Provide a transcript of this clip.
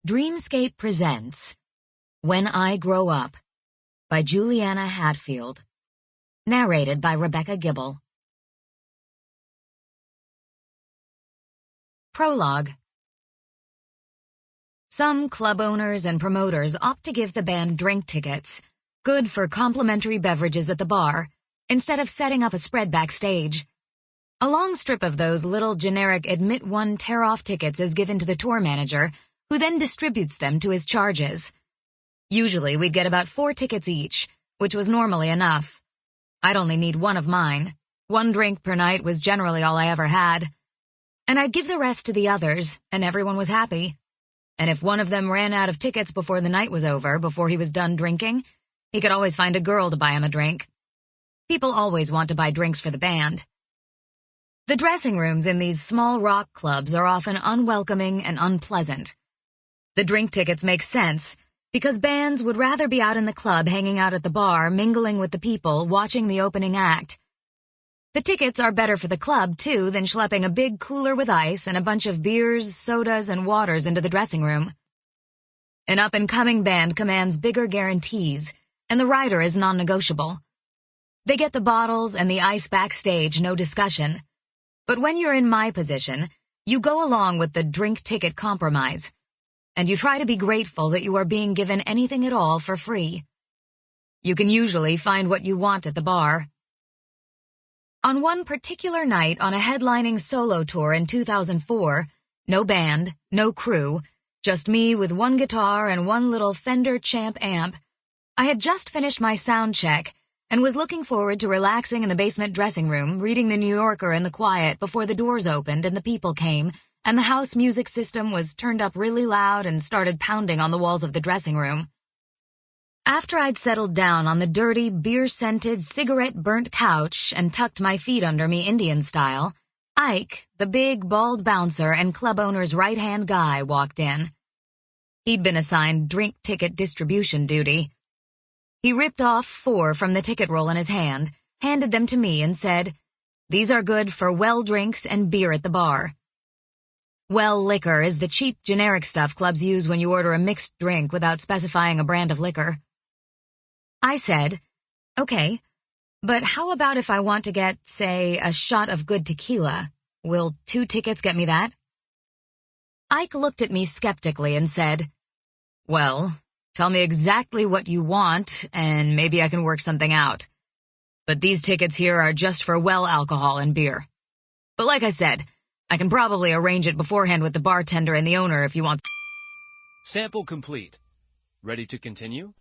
Dreamscape presents When I Grow Up by Juliana Hatfield. Narrated by Gibel. Prologue. Some club owners and promoters opt to give the band drink tickets, good for complimentary beverages at the bar, instead of setting up a spread backstage. A long strip of those little generic admit one tear-off tickets is given to the tour manager, who then distributes them to his charges. Usually we'd get about 4 tickets each, which was normally enough. I'd only need one of mine. 1 drink per night was generally all I ever had. And I'd give the rest to the others, and everyone was happy. And if one of them ran out of tickets before the night was over, before he was done drinking, he could always find a girl to buy him a drink. People always want to buy drinks for the band. The dressing rooms in these small rock clubs are often unwelcoming and unpleasant. The drink tickets make sense, because bands would rather be out in the club hanging out at the bar, mingling with the people, watching the opening act. The tickets are better for the club, too, than schlepping a big cooler with ice and a bunch of beers, sodas, and waters into the dressing room. An up-and-coming band commands bigger guarantees, and the rider is non-negotiable. They get the bottles and the ice backstage, no discussion. But when you're in my position, you go along with the drink ticket compromise, and you try to be grateful that you are being given anything at all for free. You can usually find what you want at the bar. On one particular night on a headlining solo tour in 2004, no band, no crew, just me with 1 guitar and 1 little Fender Champ amp, I had just finished my sound check and was looking forward to relaxing in the basement dressing room, reading the New Yorker in the quiet before the doors opened and the people came, and the house music system was turned up really loud and started pounding on the walls of the dressing room. After I'd settled down on the dirty, beer-scented, cigarette-burnt couch and tucked my feet under me Indian style, Ike, the big, bald bouncer and club owner's right-hand guy, walked in. He'd been assigned drink ticket distribution duty. He ripped off 4 from the ticket roll in his hand, handed them to me, and said, "These are good for well drinks and beer at the bar." Well liquor is the cheap, generic stuff clubs use when you order a mixed drink without specifying a brand of liquor. I said, "Okay, but how about if I want to get, say, a shot of good tequila? Will 2 tickets get me that?" Ike looked at me skeptically and said, "Well, tell me exactly what you want, and maybe I can work something out. But these tickets here are just for well alcohol and beer. But like I said, I can probably arrange it beforehand with the bartender and the owner if you want." Sample complete. Ready to continue?